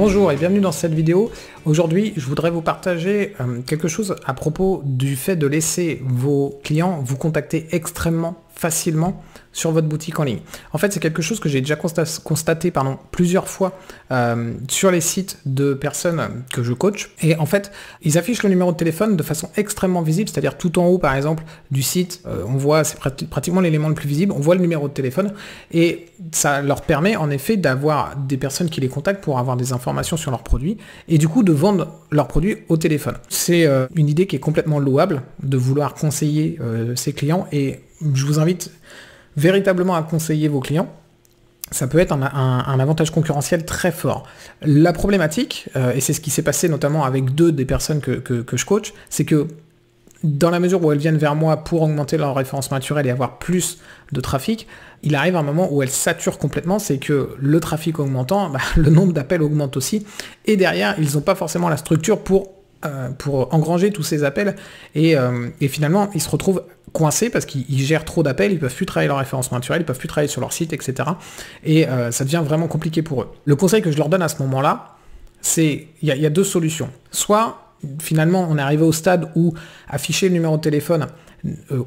Bonjour et bienvenue dans cette vidéo. Aujourd'hui, je voudrais vous partager quelque chose à propos du fait de laisser vos clients vous contacter extrêmement facilement sur votre boutique en ligne. En fait, c'est quelque chose que j'ai déjà constaté plusieurs fois sur les sites de personnes que je coach. Et en fait, ils affichent le numéro de téléphone de façon extrêmement visible, c'est-à-dire tout en haut, par exemple, du site, on voit, c'est pratiquement l'élément le plus visible, on voit le numéro de téléphone et ça leur permet en effet d'avoir des personnes qui les contactent pour avoir des informations sur leurs produits et du coup de vendre leurs produits au téléphone. C'est une idée qui est complètement louable de vouloir conseiller ses clients et je vous invite véritablement à conseiller vos clients. Ça peut être un avantage concurrentiel très fort. La problématique, et c'est ce qui s'est passé notamment avec deux des personnes que je coach, c'est que dans la mesure où elles viennent vers moi pour augmenter leur référencement naturel et avoir plus de trafic, il arrive un moment où elles saturent complètement, c'est que le trafic augmentant, le nombre d'appels augmente aussi, et derrière, ils n'ont pas forcément la structure pour engranger tous ces appels, et finalement, ils se retrouvent coincés parce qu'ils gèrent trop d'appels, ils peuvent plus travailler leur référencement naturel, ils peuvent plus travailler sur leur site, etc. Et ça devient vraiment compliqué pour eux. Le conseil que je leur donne à ce moment-là, c'est, il y a deux solutions. Soit, finalement, on est arrivé au stade où afficher le numéro de téléphone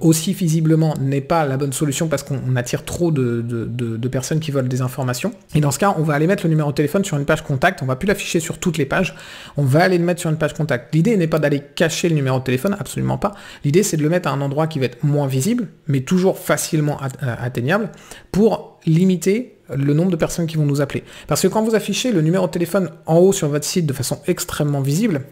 aussi visiblement n'est pas la bonne solution parce qu'on attire trop de personnes qui veulent des informations. Et dans ce cas, on va aller mettre le numéro de téléphone sur une page contact, on va plus l'afficher sur toutes les pages, on va aller le mettre sur une page contact. L'idée n'est pas d'aller cacher le numéro de téléphone, absolument pas. L'idée, c'est de le mettre à un endroit qui va être moins visible, mais toujours facilement atteignable, pour limiter le nombre de personnes qui vont nous appeler. Parce que quand vous affichez le numéro de téléphone en haut sur votre site de façon extrêmement visible,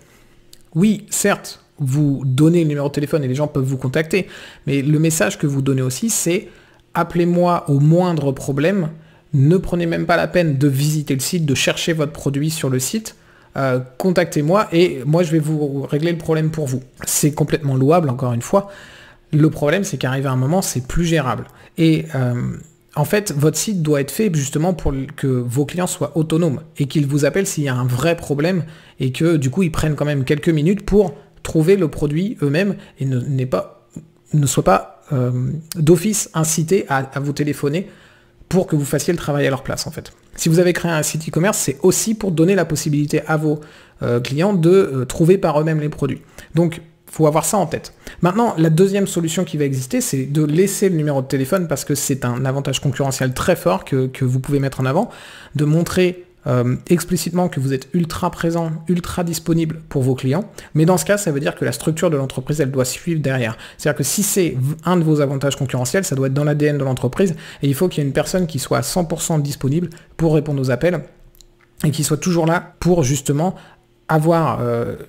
oui, certes, vous donnez le numéro de téléphone et les gens peuvent vous contacter, mais le message que vous donnez aussi, c'est « Appelez-moi au moindre problème, ne prenez même pas la peine de visiter le site, de chercher votre produit sur le site, contactez-moi et moi je vais vous régler le problème pour vous ». C'est complètement louable, encore une fois. Le problème, c'est qu'arrivé à un moment, c'est plus gérable. Et en fait, votre site doit être fait justement pour que vos clients soient autonomes et qu'ils vous appellent s'il y a un vrai problème et que du coup, ils prennent quand même quelques minutes pour trouver le produit eux-mêmes et ne soient pas d'office incités à vous téléphoner pour que vous fassiez le travail à leur place en fait. Si vous avez créé un site e-commerce, c'est aussi pour donner la possibilité à vos clients de trouver par eux-mêmes les produits. Donc, il faut avoir ça en tête. Maintenant, la deuxième solution qui va exister, c'est de laisser le numéro de téléphone parce que c'est un avantage concurrentiel très fort que vous pouvez mettre en avant, de montrer explicitement que vous êtes ultra présent, ultra disponible pour vos clients. Mais dans ce cas, ça veut dire que la structure de l'entreprise, elle doit suivre derrière. C'est-à-dire que si c'est un de vos avantages concurrentiels, ça doit être dans l'ADN de l'entreprise et il faut qu'il y ait une personne qui soit à 100% disponible pour répondre aux appels et qui soit toujours là pour justement avoir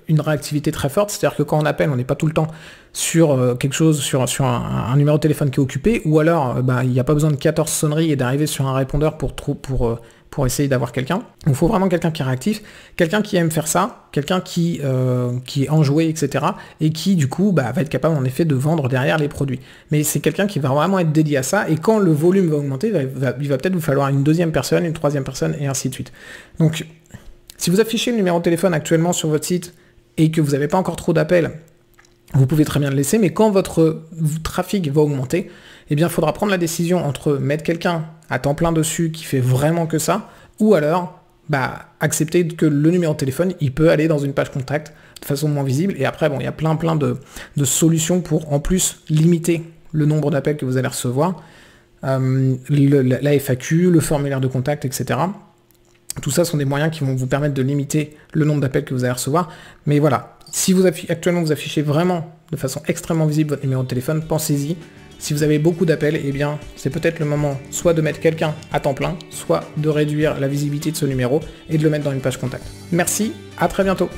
une réactivité très forte, c'est-à-dire que quand on appelle, on n'est pas tout le temps sur quelque chose, sur un numéro de téléphone qui est occupé, ou alors il n'y a pas besoin de 14 sonneries et d'arriver sur un répondeur pour essayer d'avoir quelqu'un. Il faut vraiment quelqu'un qui est réactif, quelqu'un qui aime faire ça, quelqu'un qui est enjoué, etc. et qui du coup va être capable en effet de vendre derrière les produits. Mais c'est quelqu'un qui va vraiment être dédié à ça, et quand le volume va augmenter, il va peut-être vous falloir une deuxième personne, une troisième personne, et ainsi de suite. Donc, si vous affichez le numéro de téléphone actuellement sur votre site et que vous n'avez pas encore trop d'appels, vous pouvez très bien le laisser, mais quand votre trafic va augmenter, eh bien, il faudra prendre la décision entre mettre quelqu'un à temps plein dessus qui fait vraiment que ça, ou alors accepter que le numéro de téléphone, il peut aller dans une page contact de façon moins visible. Et après, il y a plein de solutions pour en plus limiter le nombre d'appels que vous allez recevoir, la FAQ, le formulaire de contact, etc. Tout ça sont des moyens qui vont vous permettre de limiter le nombre d'appels que vous allez recevoir. Mais voilà, si actuellement vous affichez vraiment de façon extrêmement visible votre numéro de téléphone, pensez-y. Si vous avez beaucoup d'appels, eh bien c'est peut-être le moment soit de mettre quelqu'un à temps plein, soit de réduire la visibilité de ce numéro et de le mettre dans une page contact. Merci, à très bientôt.